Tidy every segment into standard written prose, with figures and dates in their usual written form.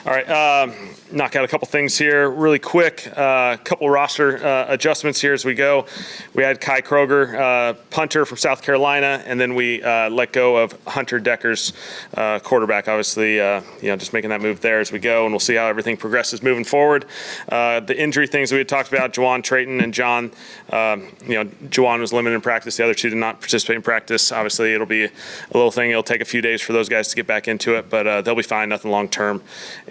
All right, knock out a couple things here really quick. A couple roster adjustments here as we go. We had Kai Kroger, punter from South Carolina, and then we let go of Hunter Decker's quarterback. Obviously, just making that move there as we go, and we'll see how everything progresses moving forward. The injury things we had talked about, Juwan Trayton and John. Juwan was limited in practice. The other two did not participate in practice. Obviously, it'll be a little thing. It'll take a few days for those guys to get back into it, but they'll be fine. Nothing long term.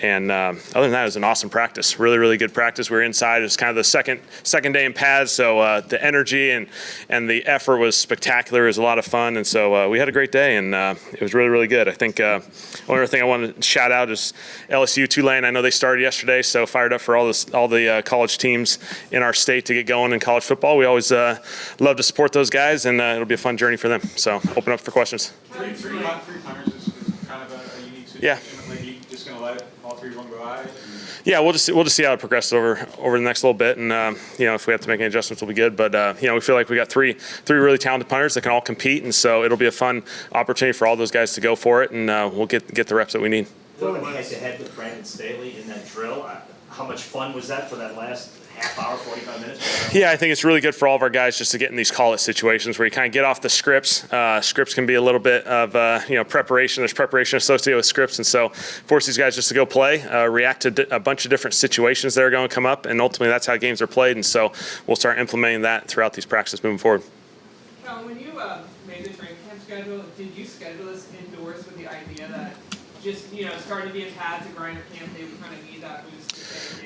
And other than that, it was an awesome practice. Really, really good practice. We were inside. It was kind of the second day in pads, so the energy and the effort was spectacular. It was a lot of fun, and so we had a great day, and it was really, really good. I think one other thing I want to shout out is LSU Tulane. I know they started yesterday, so fired up for all the college teams in our state to get going in college football. We always love to support those guys, and it'll be a fun journey for them. So open up for questions. Three punters is kind of a unique situation. Yeah. Like you just going to let all three of them go by? Yeah, we'll just see how it progresses over the next little bit, and if we have to make any adjustments, we'll be good. But we feel like we got three really talented punters that can all compete, and so it'll be a fun opportunity for all those guys to go for it, and we'll get the reps that we need. Going head-to-head with Brandon Staley in that drill, how much fun was that for that last half hour, 45 minutes? Yeah, I think it's really good for all of our guys just to get in these call-it situations where you kind of get off the scripts. Scripts can be a little bit of preparation. There's preparation associated with scripts, and so force these guys just to go play, react to a bunch of different situations that are going to come up, and ultimately that's how games are played. And so we'll start implementing that throughout these practices moving forward. Kellen, when you made the training camp schedule, did you schedule this indoors with the idea that just starting to be in pads and grinder camp, they would kind of need that boost?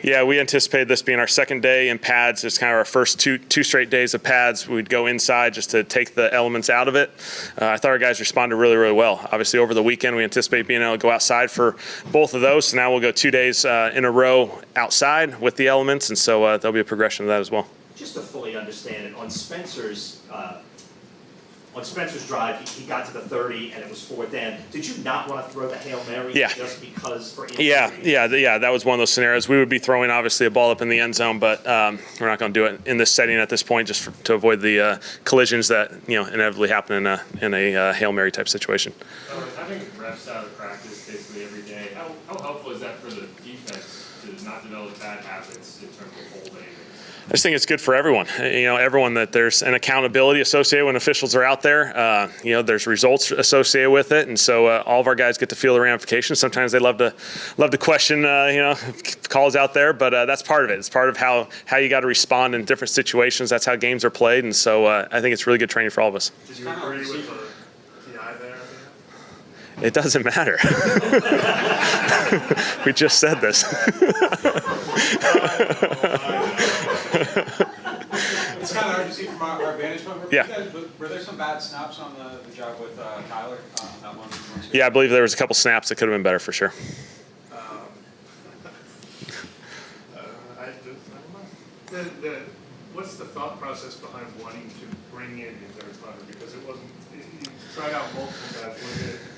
Yeah, we anticipated this being our second day in pads. It's kind of our first two straight days of pads. We'd go inside just to take the elements out of it. I thought our guys responded really, really well. Obviously, over the weekend, we anticipate being able to go outside for both of those. So now we'll go 2 days in a row outside with the elements, and so there'll be a progression of that as well. Just to fully understand it, on Spencer's drive, he got to the 30 and it was 4th down. Did you not want to throw the Hail Mary just because for injury? Yeah, that was one of those scenarios. We would be throwing, obviously, a ball up in the end zone, but we're not going to do it in this setting at this point just to avoid the collisions that inevitably happen in a Hail Mary type situation. Having reps out of practice basically every day, how helpful is that for the defense to not develop bad habits in terms of holding? I just think it's good for everyone. Everyone that there's an accountability associated when officials are out there. There's results associated with it, and so all of our guys get to feel the ramifications. Sometimes they love to question, calls out there, but that's part of it. It's part of how you got to respond in different situations. That's how games are played, and so I think it's really good training for all of us. Did you agree with the TI there? It doesn't matter. We just said this. It's kind of hard to see from our vantage point. Yeah. Were there some bad snaps on the job with Tyler on that one? Yeah, I believe there was a couple snaps that could have been better for sure. What's the thought process behind wanting to bring in a third punter? Because it wasn't, you tried out multiple guys.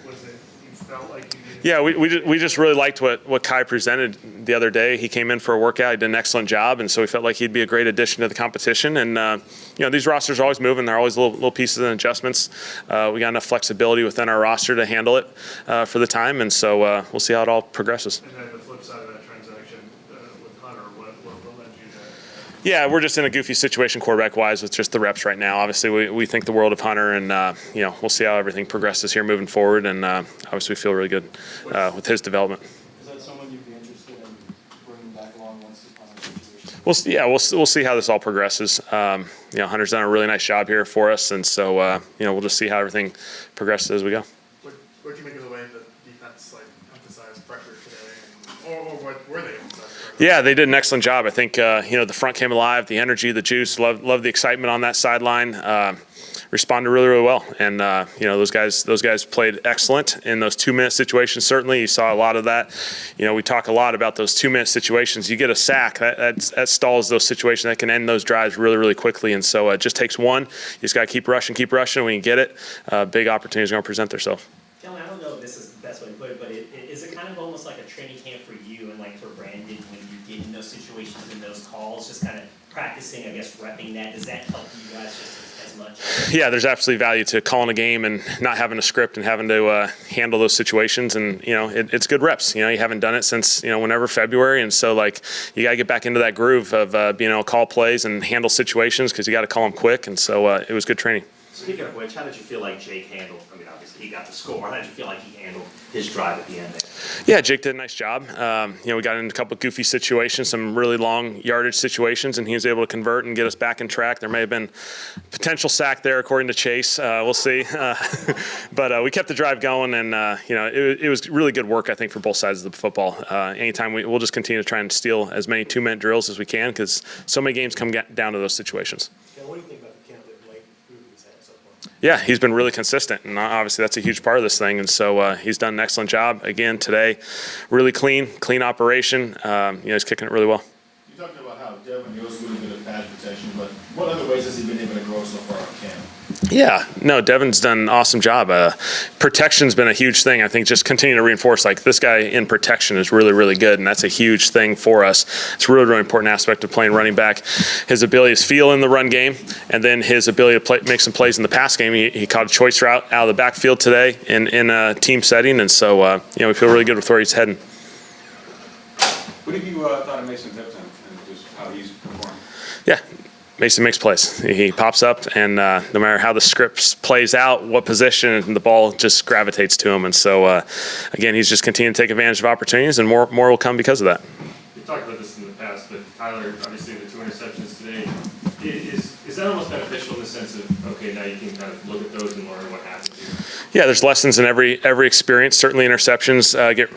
Was it you felt like you needed? Yeah, we just really liked what Kai presented the other day. He came in for a workout. He did an excellent job, and so we felt like he'd be a great addition to the competition. And these rosters are always moving. They're always little pieces and adjustments. We got enough flexibility within our roster to handle it for the time, and so we'll see how it all progresses. And then the flip side of that transaction with Hunter, what led you to? Yeah, we're just in a goofy situation quarterback-wise with just the reps right now. Obviously, we think the world of Hunter, and we'll see how everything progresses here moving forward. And obviously, we feel really good with his development. Is that someone you'd be interested in bringing back along once the final situation? We'll see how this all progresses. Hunter's done a really nice job here for us, and so we'll just see how everything progresses as we go. What did you make of the way the defense emphasized pressure today, or what were they emphasizing? Yeah, they did an excellent job. I think the front came alive, the energy, the juice. Love the excitement on that sideline. Responded really, really well, and those guys played excellent in those 2-minute situations. Certainly, you saw a lot of that. We talk a lot about those 2-minute situations. You get a sack that stalls those situations that can end those drives really, really quickly, and so it just takes one. You just got to keep rushing. When you get it, big opportunities are going to present themselves. Kellen, I don't know if this is the best way to put it, but is it kind of almost like a training camp for you and like for Brandon when you get in those situations and those calls, just kind of practicing, I guess, repping that? Does that help you guys just as much? Yeah, there's absolutely value to calling a game and not having a script and having to handle those situations. And, it's good reps. You haven't done it since, whenever February. And so, you got to get back into that groove of being able to call plays and handle situations because you got to call them quick. And so it was good training. Speaking of which, how did you feel like Jake handled, obviously he got the score, how did you feel like he handled his drive at the end there? Yeah, Jake did a nice job. We got into a couple of goofy situations, some really long yardage situations, and he was able to convert and get us back in track. There may have been potential sack there, according to Chase. We'll see. But we kept the drive going, and, it was really good work, I think, for both sides of the football. Anytime we'll just continue to try and steal as many 2-minute drills as we can because so many games come down to those situations. What do you think about the camp that Blake Ruby's had so far? Yeah, he's been really consistent, and obviously that's a huge part of this thing. And so he's done an excellent job again today. Really clean operation. He's kicking it really well. You talked about how Devin was really good at pass protection, but what other ways has he been able to grow so far in camp? Yeah, no, Devin's done an awesome job. Protection's been a huge thing. I think just continue to reinforce, this guy in protection is really, really good, and that's a huge thing for us. It's a really, really important aspect of playing running back. His ability to feel in the run game, and then his ability to make some plays in the pass game. He caught a choice route out of the backfield today in a team setting, and so we feel really good with where he's heading. What have you thought of Mason Tipton and just how he's performed? Yeah. Mason makes plays. He pops up, and no matter how the script plays out, what position, the ball just gravitates to him. And so, again, he's just continuing to take advantage of opportunities, and more will come because of that. We talked about this in the past, but Tyler, obviously the 2 interceptions today, is that almost beneficial in the sense of, okay, now you can kind of look at those and learn what happens here? Yeah, there's lessons in every experience. Certainly interceptions get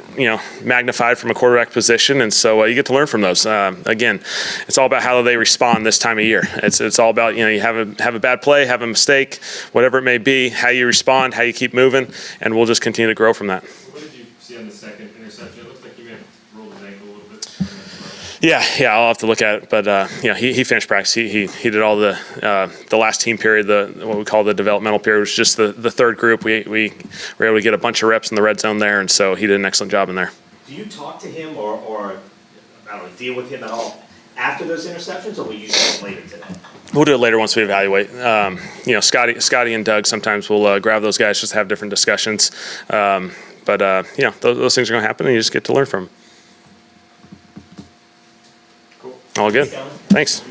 magnified from a quarterback position, and so you get to learn from those. Again, it's all about how they respond this time of year. It's all about you have a bad play, have a mistake, whatever it may be, how you respond, how you keep moving, and we'll just continue to grow from that. What did you see on the second interception? It looks like you may have rolled his ankle a little bit. Yeah, I'll have to look at it, but he finished practice. He did all the last team period, what we call the developmental period, which is just the third group. We were able to get a bunch of reps in the red zone there, and so he did an excellent job in there. Do you talk to him or I don't know, deal with him at all after those interceptions, or will you do it later today? We'll do it later once we evaluate. Scotty and Doug sometimes will grab those guys just to have different discussions. But those things are going to happen, and you just get to learn from them. Cool. All good. Thanks.